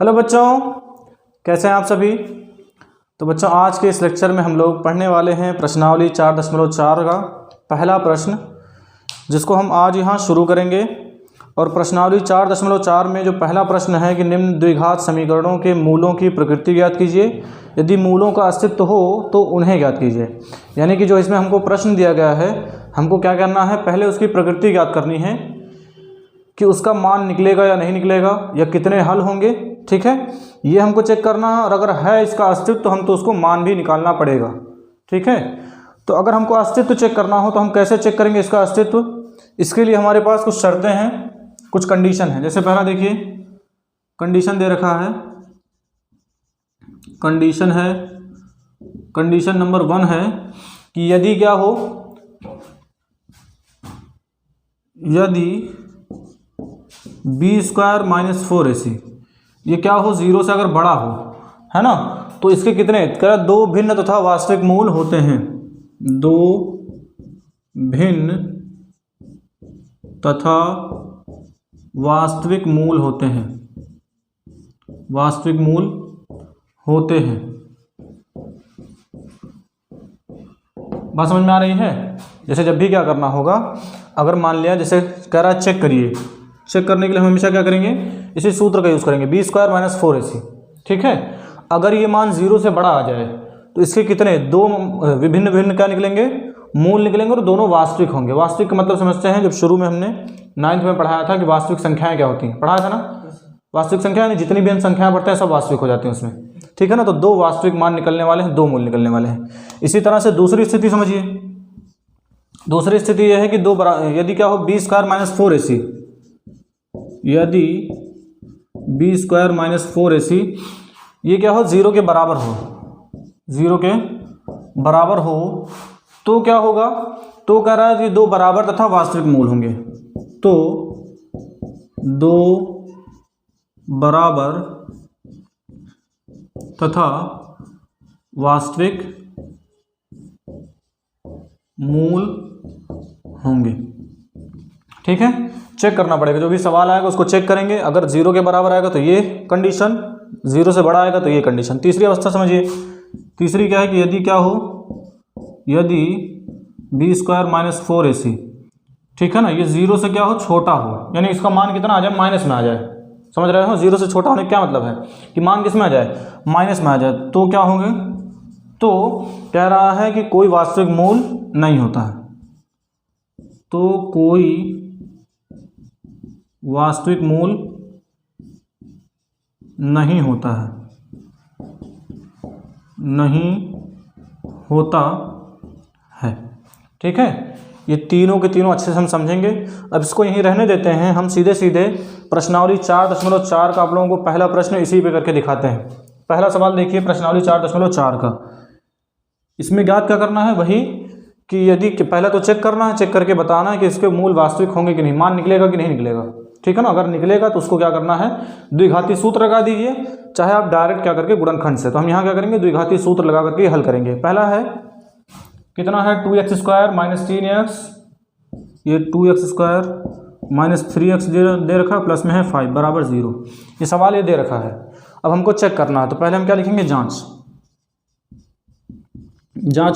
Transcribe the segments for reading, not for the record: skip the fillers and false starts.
Hello बच्चों, कैसे हैं आप सभी। तो बच्चों, आज के इस लेक्चर में हम लोग पढ़ने वाले हैं प्रश्नावली 4.4 का पहला प्रश्न, जिसको हम आज यहाँ शुरू करेंगे। और प्रश्नावली 4.4 में जो पहला प्रश्न है कि निम्न द्विघात समीकरणों के मूलों की प्रकृति ज्ञात कीजिए, यदि मूलों का अस्तित्व हो तो उन्हें ज्ञात कीजिए। यानी कि जो इसमें हमको प्रश्न दिया गया है, हमको क्या करना है, पहले उसकी प्रकृति ज्ञात करनी है कि उसका मान निकलेगा या नहीं निकलेगा, या कितने हल होंगे। ठीक है, ये हमको चेक करना है। और अगर है इसका अस्तित्व तो हम तो उसको मान भी निकालना पड़ेगा। ठीक है, तो अगर हमको अस्तित्व चेक करना हो तो हम कैसे चेक करेंगे इसका अस्तित्व। इसके लिए हमारे पास कुछ शर्तें हैं, कुछ कंडीशन है। जैसे पहला देखिए, कंडीशन दे रखा है, कंडीशन नंबर 1 है कि यदि क्या हो, यदि b² - 4ac ये क्या हो, 0 से अगर बड़ा हो, है ना, तो इसके कितने दो भिन्न तथा वास्तविक मूल होते हैं। दो भिन्न तथा वास्तविक मूल होते हैं, वास्तविक मूल होते हैं। बात समझ में आ रही है। जैसे जब भी क्या करना होगा, अगर मान लिया जैसे कह रहा है चेक करिए, चेक करने के लिए हम हमेशा क्या करेंगे, इसी सूत्र का यूज़ करेंगे, b² - 4ac। ठीक है, अगर ये मान 0 से बड़ा आ जाए तो इसके कितने दो विभिन्न क्या निकलेंगे, मूल निकलेंगे, और दोनों वास्तविक होंगे। वास्तविक का मतलब समझते हैं, जब शुरू में हमने 9th में पढ़ाया था कि वास्तविक संख्याएं क्या होती हैं, पढ़ाया था ना। वास्तविक संख्या यानी जितनी भी हम संख्याएं पढ़ते हैं सब वास्तविक हो जाती हैं उसमें। ठीक है ना, तो दो वास्तविक मान निकलने वाले हैं, दो मूल निकलने वाले हैं। इसी तरह से दूसरी स्थिति समझिए। दूसरी स्थिति यह है कि यदि क्या हो, b² - 4ac, यदि b² - 4ac ये क्या हो, 0 के बराबर हो, 0 के बराबर हो, तो क्या होगा, तो कह रहा है कि दो बराबर तथा वास्तविक मूल होंगे। तो दो बराबर तथा वास्तविक मूल होंगे। ठीक है, चेक करना पड़ेगा, जो भी सवाल आएगा उसको चेक करेंगे। अगर 0 के बराबर आएगा तो ये कंडीशन, 0 से बड़ा आएगा तो ये कंडीशन। तीसरी अवस्था समझिए, तीसरी क्या है कि यदि क्या हो, यदि b² - 4ac, ठीक है ना, ये 0 से क्या हो, छोटा हो, यानी इसका मान कितना आ जाए, माइनस में आ जाए। समझ रहे हो, 0 से छोटा होने का क्या मतलब है कि मान किस में आ जाए, माइनस में आ जाए, तो क्या होंगे, तो कह रहा है कि कोई वास्तविक मूल नहीं होता है, तो कोई वास्तविक मूल नहीं होता है, नहीं होता है। ठीक है, ये तीनों के तीनों अच्छे से हम समझेंगे। अब इसको यहीं रहने देते हैं, हम सीधे सीधे प्रश्नावली 4.4 का आप लोगों को पहला प्रश्न इसी पे करके दिखाते हैं। पहला सवाल देखिए प्रश्नावली 4.4 का। इसमें ज्ञात क्या करना है, वही कि यदि पहला तो चेक करना है, चेक करके बताना है कि इसके मूल वास्तविक होंगे कि नहीं, मान निकलेगा कि नहीं निकलेगा। ठीक है ना, अगर निकलेगा तो उसको क्या करना है, द्विघाती सूत्र लगा दीजिए, चाहे आप डायरेक्ट क्या करके गुणनखंड से। तो हम यहाँ क्या करेंगे, द्विघाती सूत्र लगा करके हल करेंगे। पहला है कितना है, 2x² - 3x, ये 2x² - 3x दे रखा है, प्लस में है 5 बराबर 0। ये सवाल ये दे रखा है। अब हमको चेक करना है, तो पहले हम क्या लिखेंगे, जांच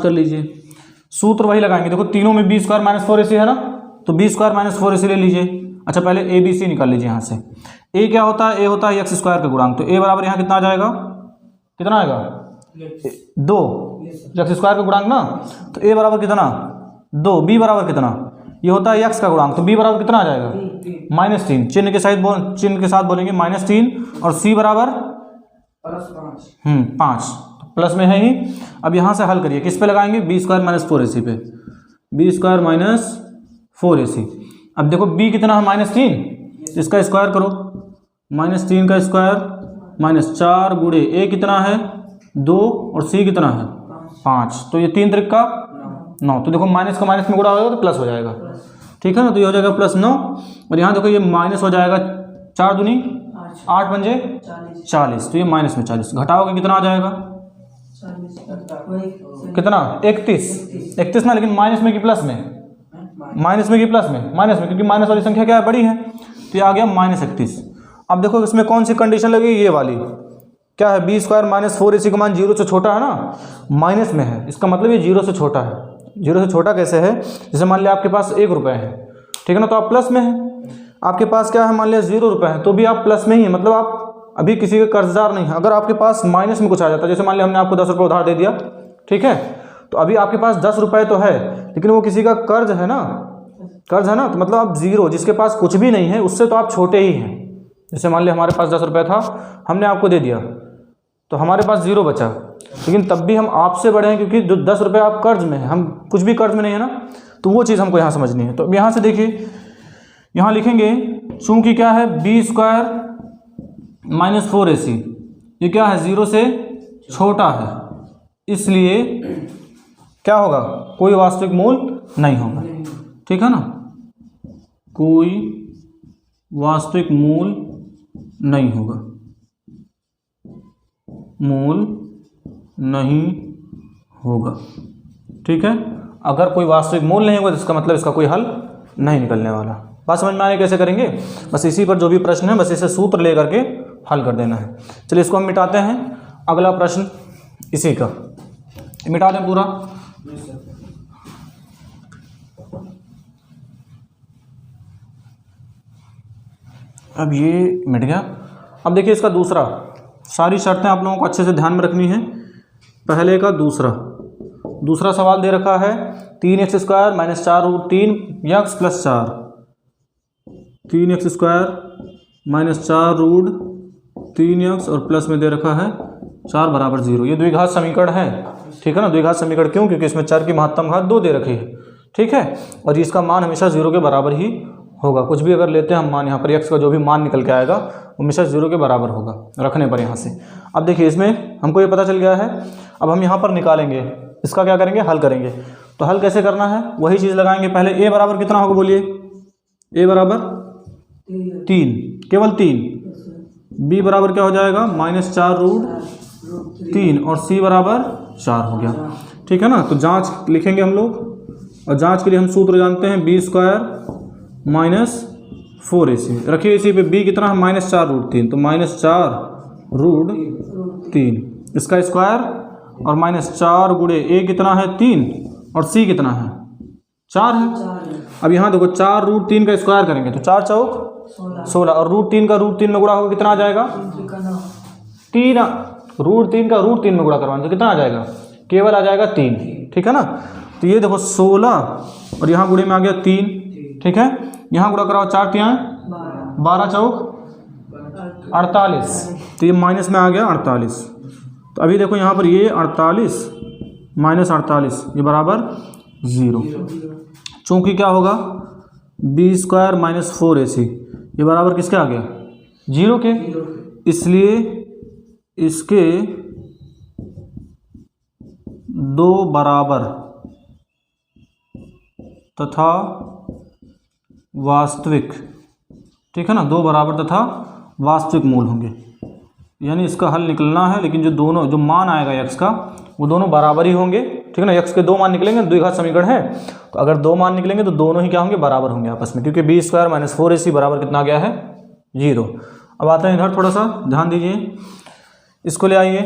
कर लीजिए। सूत्र वही लगाएंगे, देखो तीनों में b² - 4ac है ना, तो b² - 4ac ले लीजिए। अच्छा, पहले a b c निकाल लीजिए यहाँ से। a क्या होता है, a होता है x² का गुणांक, तो a बराबर यहाँ कितना आ जाएगा, कितना आएगा, 2, x² का गुणांक ना, तो a बराबर कितना, 2, b बराबर कितना, ये होता है x का गुणांक, तो b बराबर कितना आ जाएगा, -3। चिन्ह के साथ बोलेंगे -3, और c बराबर 5, प्लस में है ही। अब यहाँ से हल करिए, किस पे लगाएंगे, b² - 4ac पे, b² - 4ac। अब देखो b कितना है, -3, इसका स्क्वायर करो, -3 का स्क्वायर -4 गुणे a कितना है, 2, और c कितना है, 5, तो ये 3 त्रिक का 9। तो देखो माइनस का माइनस में गुणा होगा तो प्लस हो जाएगा। ठीक है ना, तो ये हो जाएगा +9, और यहाँ देखो ये माइनस हो जाएगा, 4 दूनी 8 पंजे 40, तो ये माइनस में 40, घटाओगे कितना आ जाएगा, कितना 31 ना, लेकिन माइनस में कि प्लस में, माइनस में कि प्लस में, माइनस में, क्योंकि माइनस वाली संख्या क्या है, बड़ी है, तो ये आ गया -31। अब देखो इसमें कौन सी कंडीशन लगी, ये वाली, क्या है, बी स्क्वायर माइनस 4ac का मान 0 से छोटा है ना, माइनस में है, इसका मतलब ये 0 से छोटा है। 0 से छोटा कैसे है, जैसे मान लिया आपके पास 1 रुपये है, ठीक है ना, तो आप प्लस में है। आपके पास क्या है, मान लिया 0 रुपये है, तो भी आप प्लस में ही है, मतलब आप अभी किसी के कर्जदार नहीं है। अगर आपके पास माइनस में कुछ आ जाता है, जैसे मान लिया हमने आपको 10 रुपये उधार दे दिया, ठीक है, तो अभी आपके पास 10 रुपये तो है, लेकिन वो किसी का कर्ज है ना, कर्ज है ना, तो मतलब आप 0, जिसके पास कुछ भी नहीं है उससे तो आप छोटे ही हैं। जैसे मान लिया हमारे पास 10 रुपये था, हमने आपको दे दिया, तो हमारे पास 0 बचा, लेकिन तब भी हम आपसे बड़े हैं, क्योंकि जो 10 रुपये आप कर्ज में हैं, हम कुछ भी कर्ज में नहीं है ना, तो वो चीज़ हमको यहाँ समझनी है। तो अब यहाँ से देखिए, यहाँ लिखेंगे चूँकि क्या है, बी स्क्वायर माइनस 4ac, ये क्या है, 0 से छोटा है, इसलिए क्या होगा, कोई वास्तविक मूल नहीं होगा, ठीक है ना, कोई वास्तविक मूल नहीं होगा, मूल नहीं होगा, ठीक है। अगर कोई वास्तविक मूल नहीं होगा तो इसका मतलब इसका कोई हल नहीं निकलने वाला। बात समझ में आ रही, कैसे करेंगे, बस इसी पर जो भी प्रश्न है बस इसे सूत्र ले करके हल कर देना है। चलिए इसको हम मिटाते हैं, अगला प्रश्न इसी का मिटा दें पूरा। अब ये मिट गया। अब देखिए इसका दूसरा, सारी शर्तें आप लोगों को अच्छे से ध्यान में रखनी है। पहले का दूसरा सवाल दे रखा है 3x square minus 4 root 3x प्लस 4, 3x square minus 4 root 3x और प्लस में दे रखा है 4 बराबर 0। ये द्विघात समीकरण है, ठीक है ना, द्विघात समीकरण क्यों, क्योंकि इसमें चर की महत्तम घात 2 दे रखी है, ठीक है, और इसका मान हमेशा 0 के बराबर ही होगा। कुछ भी अगर लेते हैं हम मान, यहाँ पर x का जो भी मान निकल के आएगा वो हमेशा 0 के बराबर होगा रखने पर यहाँ से। अब देखिए इसमें हमको ये पता चल गया है, अब हम यहाँ पर निकालेंगे, इसका क्या करेंगे, हल करेंगे। तो हल कैसे करना है, वही चीज़ लगाएंगे। पहले a बराबर कितना होगा, बोलिए, a बराबर 3, केवल 3, b बराबर क्या हो जाएगा, माइनस 4 रूट 3 और c बराबर 4 हो गया, ठीक है ना। तो जाँच लिखेंगे हम लोग, और जाँच के लिए हम सूत्र जानते हैं, बी स्क्वायर माइनस 4ac, रखिए इसी पे b कितना है, माइनस 4 रूट 3, तो माइनस 4 रूट 3 इसका स्क्वायर, और माइनस 4 गुणे a कितना है 3 और c कितना है 4 है। अब यहाँ देखो 4 रूट 3 का स्क्वायर करेंगे तो 4 चौक 16, और रूट 3 का रूट 3 में गुणा होगा कितना आ जाएगा 3, रूट 3 का रूट 3 में गुणा करवाएंगे तो कितना आ जाएगा, केवल आ जाएगा 3, ठीक है ना। तो ये देखो 16 और यहाँ गुणे में आ गया 3, ठीक है, यहाँ गुणा कराओ 4 3 12 चौक 48, तो ये माइनस में आ गया 48। तो अभी देखो यहाँ पर ये 48 माइनस 48 ये बराबर 0, चूँकि क्या होगा, बी स्क्वायर माइनस 4ac ये बराबर किसके आ गया, 0 के, इसलिए इसके 2 बराबर तथा वास्तविक, ठीक है ना, 2 बराबर तथा वास्तविक मूल होंगे, यानी इसका हल निकलना है। लेकिन जो मान आएगा x का वो दोनों बराबर ही होंगे, ठीक है ना। x के 2 मान निकलेंगे, द्विघात समीकरण है, तो अगर 2 मान निकलेंगे तो दोनों ही क्या होंगे, बराबर होंगे आपस में, क्योंकि बी स्क्वायर माइनस 4ac बराबर कितना आ गया है 0। अब आते हैं इधर, थोड़ा सा ध्यान दीजिए, इसको ले आइए,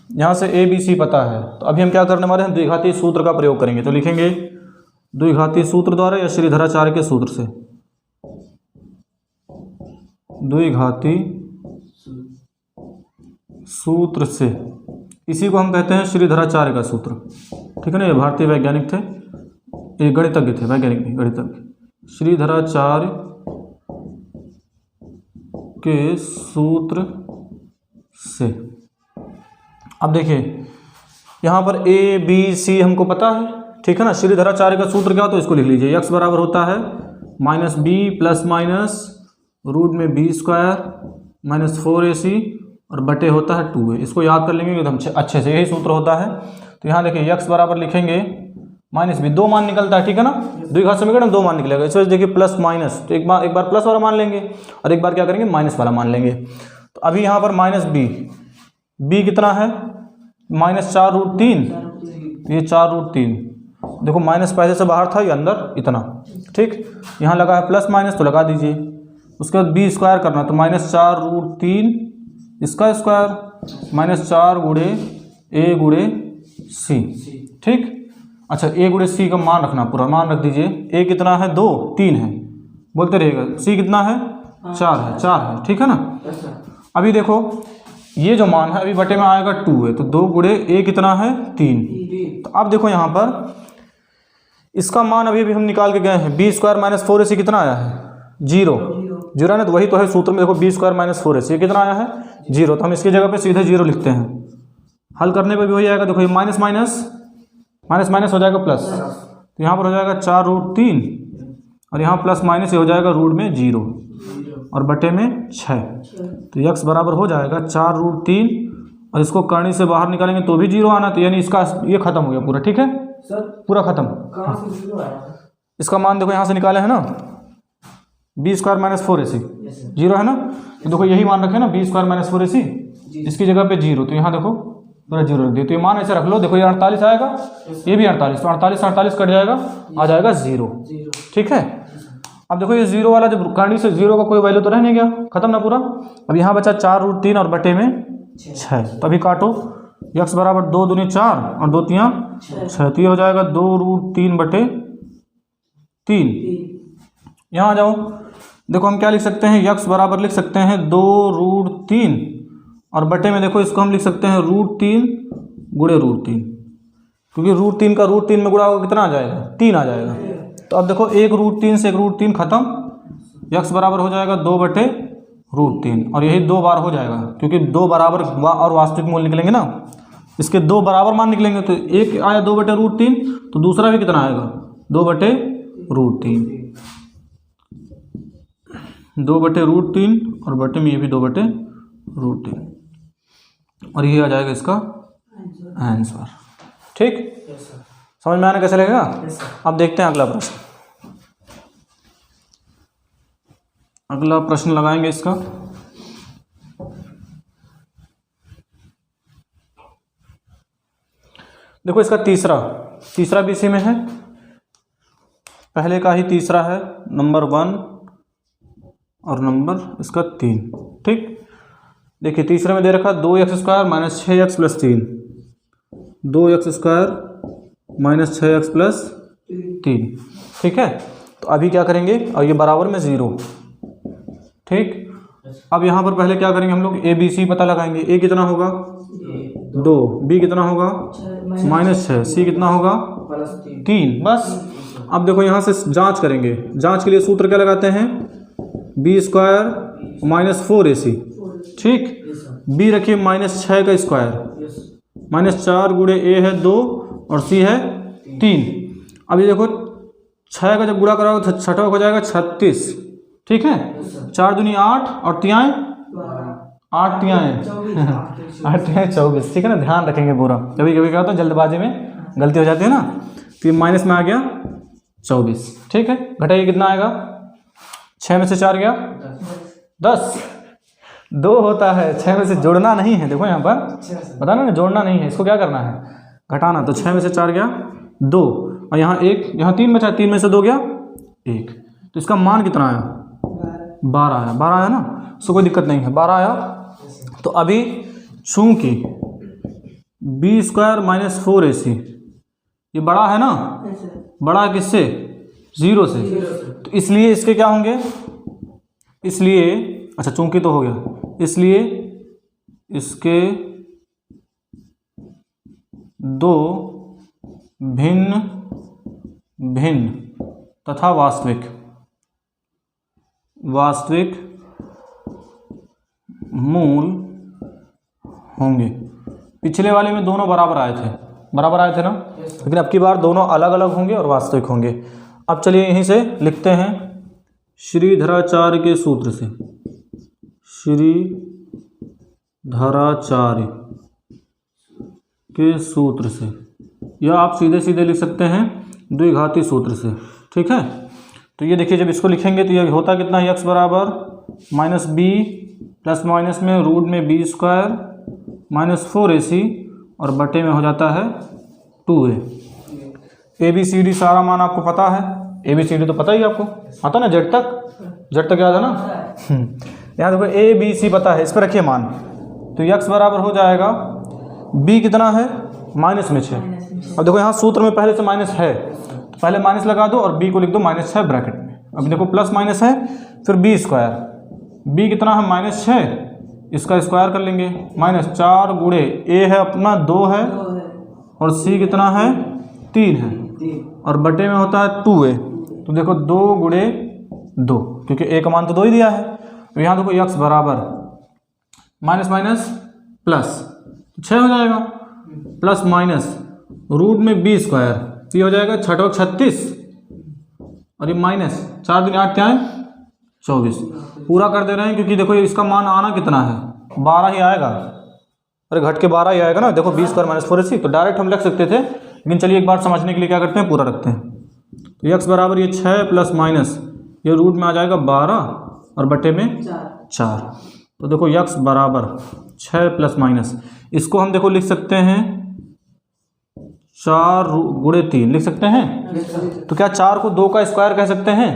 यहाँ से a b c पता है, तो अभी हम क्या करने वाले हैं, द्विघाती सूत्र का प्रयोग करेंगे। तो लिखेंगे द्विघाती सूत्र द्वारा या श्रीधराचार्य के सूत्र से, द्विघाती सूत्र से, इसी को हम कहते हैं श्रीधराचार्य का सूत्र, ठीक है ना। ये भारतीय वैज्ञानिक थे, ये गणितज्ञ थे, वैज्ञानिक नहीं गणितज्ञ, श्रीधराचार्य के सूत्र से। अब देखिए यहाँ पर a b c हमको पता है, ठीक है ना। श्रीधराचार्य का सूत्र क्या हो, तो इसको लिख लीजिए, x बराबर होता है minus b plus minus root में b स्क्वायर माइनस 4ac और बटे होता है 2a। इसको याद कर लेंगे एकदम अच्छे से, यही सूत्र होता है। तो यहाँ देखिए x बराबर लिखेंगे माइनस b, 2 मान निकलता है, ठीक है ना, द्विघात समीकरण में 2 मान निकलेगा, इस वजह से देखिए प्लस माइनस, तो एक बार प्लस वाला मान लेंगे और एक बार क्या करेंगे, माइनस वाला मान लेंगे। तो अभी यहाँ पर माइनस b कितना है, माइनस 4 रूट 3, ये 4 रूट 3, देखो माइनस पहले से बाहर था, ये अंदर इतना, ठीक, यहाँ लगा है प्लस माइनस तो लगा दीजिए, उसके बाद बी स्क्वायर करना, तो -4√3 इसका स्क्वायर -4 गुणे ए गुणे सी। ठीक। अच्छा, ए गुणे सी का मान रखना, पूरा मान रख दीजिए। ए कितना है 2, 3 है, बोलते रहेगा। सी कितना है 4 है, 4 है। ठीक है ना। अभी देखो ये जो मान है अभी बटे में आएगा 2 है, तो 2 गुणे ए कितना है 3। तो अब देखो यहाँ पर इसका मान अभी हम निकाल के गए हैं। बी स्क्वायर माइनस 4ac कितना आया है 0 है ना। तो वही तो है सूत्र में, देखो बी स्क्वायर माइनस 4ac कितना आया है 0। तो हम इसकी जगह पे सीधे 0 लिखते हैं। हल करने पर भी वही आएगा। देखो ये माइनस माइनस हो जाएगा प्लस, तो यहाँ पर हो जाएगा 4√3 और यहाँ प्लस माइनस ये हो जाएगा रूट में 0 और बटे में 6। तो x बराबर हो जाएगा 4√3 और इसको करनी से बाहर निकालेंगे तो भी 0 आना, तो यानी इसका ये खत्म हो गया पूरा। ठीक है सर, पूरा खत्म। कहाँ से 0 आया? इसका मान देखो यहाँ से निकाले है ना, बी स्क्वायर माइनस 4ac 0 है ना। तो देखो यही मान रखे ना, बी स्क्वायर माइनस 4ac, इसकी जगह पे 0, तो यहाँ देखो पूरा 0 रख दिया। तो ये मान ऐसे रख लो। देखो ये 48 आएगा, ये भी 48, तो 48 कट जाएगा, आ जाएगा 0। ठीक है। अब देखो ये 0 वाला जब करनी से 0 का कोई वैल्यू तो रह नहीं गया, खत्म ना पूरा। अब यहाँ बचा 4√3 और बटे में 6। तो अभी काटो, x बराबर 2 दूनी 4 और 2 तियाँ 6, तो ये हो जाएगा 2√3 बटे 3। यहाँ आ जाओ, देखो हम क्या लिख सकते हैं, x बराबर लिख सकते हैं 2√3 और बटे में देखो इसको हम लिख सकते हैं √3 गुणे √3, क्योंकि √3 का √3 में गुणा होगा कितना आ जाएगा 3 आ जाएगा। तो अब देखो 1√3 से 1√3 खत्म, x बराबर हो जाएगा 2 बटे √3 और यही 2 बार हो जाएगा, क्योंकि 2 बराबर और वास्तविक मूल्य निकलेंगे ना, इसके 2 बराबर मान निकलेंगे। तो एक आया 2 बटे √3, तो दूसरा भी कितना आएगा 2 बटे √3, 2 बटे √3 और बटे में ये भी 2 बटे √3 और ये आ जाएगा इसका आंसर। ठीक, समझ में आने कैसे लगेगा। अब देखते हैं अगला प्रश्न। अगला प्रश्न लगाएंगे इसका। देखो इसका तीसरा भी इसी में है, पहले का ही तीसरा है, नंबर 1 और नंबर इसका 3। ठीक, देखिए तीसरे में दे रखा 2x² minus 6x plus 3, 2x² minus 6x plus 3। ठीक है। तो अभी क्या करेंगे, और ये बराबर में 0। ठीक, अब यहाँ पर पहले क्या करेंगे हम लोग, ए बी सी पता लगाएंगे। ए कितना होगा 2, बी कितना होगा -6, सी कितना होगा 3। बस। अब देखो यहाँ से जांच करेंगे। जांच के लिए सूत्र क्या लगाते हैं, b² माइनस 4ac। ठीक, बी रखिए -6 का स्क्वायर, -4 गुणे ए है 2 और सी है 3। अब ये देखो 6 का जब गुणा कराओगे तो 6 हो जाएगा 36। ठीक है, 4 दूनी 8 और तियाएँ 8 तियाएँ 8 तियाएँ 24। ठीक है ना, ध्यान रखेंगे पूरा। कभी कभी क्या होता है जल्दबाजी में गलती हो जाती है ना, तो ये माइनस में आ गया 24। ठीक है, घटाइए कितना आएगा, 6 में से 4 गया 10, 2 होता है, 6 में से जोड़ना नहीं है। देखो यहाँ पर बताना ना, जोड़ना नहीं है, इसको क्या करना है घटाना। तो 6 में से 4 गया 2 और यहाँ 1, यहाँ 3 बचा, 3 में से 2 गया 1। तो इसका मान कितना आया 12 आया। 12 आया ना, उसको कोई दिक्कत नहीं है, 12 आया। तो अभी चूंकि b² माइनस 4ac ये बड़ा है ना, बड़ा किससे 0 से, तो इसलिए इसके क्या होंगे, इसलिए अच्छा चूंकि तो हो गया, इसलिए इसके 2 भिन्न भिन्न तथा वास्तविक मूल होंगे। पिछले वाले में दोनों बराबर आए थे ना, लेकिन अब की बार दोनों अलग अलग होंगे और वास्तविक होंगे। अब चलिए यहीं से लिखते हैं, श्रीधराचार्य के सूत्र से, श्रीधराचार्य के सूत्र से, या आप सीधे सीधे लिख सकते हैं द्विघाती सूत्र से। ठीक है, तो ये देखिए जब इसको लिखेंगे तो ये होता कितना है, x बराबर -b प्लस माइनस में रूट में b² माइनस 4ac और बटे में हो जाता है 2a। ABCD सारा मान आपको पता है, ए बी सी डी तो पता ही आपको आता ना, जेड तक याद है ना। यहाँ देखो ए बी सी पता है, इस पर रखिए मान, तो यक्स बराबर हो जाएगा बी कितना है माइनस में 6। अब देखो यहाँ सूत्र में पहले से माइनस है, तो पहले माइनस लगा दो और बी को लिख दो -6 ब्रैकेट में। अब देखो प्लस माइनस है, फिर बी स्क्वायर, बी कितना है -6, इसका स्क्वायर कर लेंगे, -4 गुणे ए है अपना 2 है और सी कितना है 3 है और बटे में होता है 2a, तो देखो 2 गुणे 2, क्योंकि ए का मान तो 2 ही दिया है। तो यहाँ देखो यक्स बराबर माइनस माइनस प्लस 6 हो जाएगा, प्लस माइनस रूट में बी स्क्वायर, तो ये हो जाएगा 6 × 36 और ये माइनस 4 × 8 क्या है 24। पूरा कर दे रहे हैं क्योंकि देखो इसका मान आना कितना है 12 ही आएगा, अरे घट के 12 ही आएगा ना। देखो बी स्क्वायर माइनस 4ac, तो डायरेक्ट हम लिख सकते थे, लेकिन चलिए एक बार समझने के लिए क्या करते हैं, पूरा रखते हैं। तो यक्स बराबर ये 6 प्लस माइनस ये रूट में आ जाएगा 12 और बटे में 4। तो देखो यक्स बराबर 6 प्लस माइनस, इसको हम देखो लिख सकते हैं 4 गुणे 3 लिख सकते हैं। तो क्या 4 को 2 का स्क्वायर कह सकते हैं,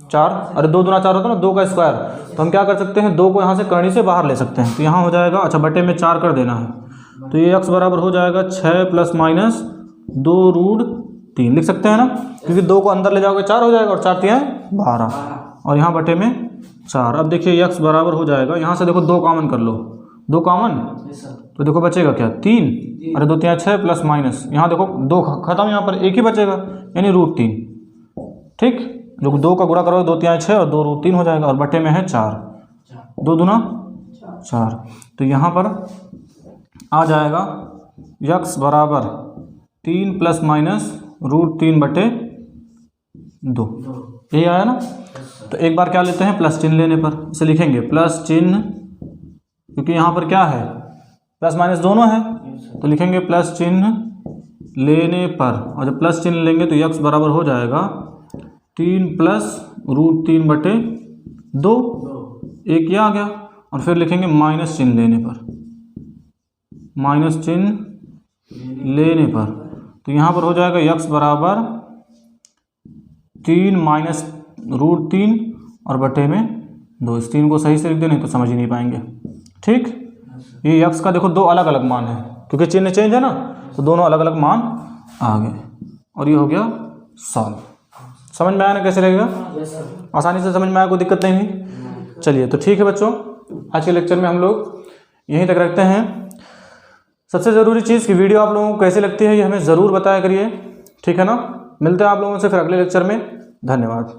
4, अरे 2 दूना 4 होता है ना, 2 का स्क्वायर, तो हम क्या कर सकते हैं 2 को यहाँ से करनी से बाहर ले सकते हैं, तो यहाँ हो जाएगा, अच्छा बटे में 4 कर देना है, तो ये यक्स बराबर हो जाएगा 6 प्लस माइनस 2 रूट 3 लिख सकते हैं ना, क्योंकि 2 को अंदर ले जाओगे 4 हो जाएगा और 4 3 12 और यहाँ बटे में 4। अब देखिए यक्स बराबर हो जाएगा, यहाँ से देखो 2 कॉमन कर लो, 2 कॉमन, तो देखो बचेगा क्या 3, अरे 2 3 6 प्लस माइनस, यहाँ देखो 2 खत्म, यहाँ पर एक ही बचेगा यानी रूट 3, ठीक, जो 2 का गुणा करोगे 2 3 6 और 2 रूट 3 हो जाएगा और बटे में है 4, 2 दूना 4, तो यहाँ पर आ जाएगा यक्स बराबर 3 प्लस माइनस रूट 3 बटे 2, यही आया ना। तो एक बार क्या लेते हैं प्लस चिन्ह लेने पर इसे लिखेंगे प्लस चिन्ह, क्योंकि यहाँ पर क्या है प्लस माइनस दोनों है, तो लिखेंगे प्लस चिन्ह लेने पर, और जब प्लस चिन्ह लेंगे तो यक्स बराबर हो जाएगा 3 प्लस रूट 3 बटे 2, एक ये आ गया, और फिर लिखेंगे माइनस चिन्ह लेने पर, माइनस चिन्ह लेने पर, तो यहाँ पर हो जाएगा यक्स बराबर 3 माइनस रूट 3 और बटे में 2। इस 3 को सही से लिख दे, नहीं तो समझ ही नहीं पाएंगे, ठीक। ये यक्स का देखो 2 अलग अलग मान है, क्योंकि चिन्ह चेंज है ना, तो दोनों अलग अलग मान आ गए और ये हो गया सॉल्व। समझ में आया ना कैसे रहेगा, आसानी से समझ में आया, कोई दिक्कत नहीं हुई। चलिए तो ठीक है बच्चों, आज के लेक्चर में हम लोग यहीं तक रखते हैं। सबसे ज़रूरी चीज़ कि वीडियो आप लोगों को कैसे लगती है ये हमें ज़रूर बताया करिए, ठीक है ना। मिलते हैं आप लोगों से फिर अगले लेक्चर में, धन्यवाद।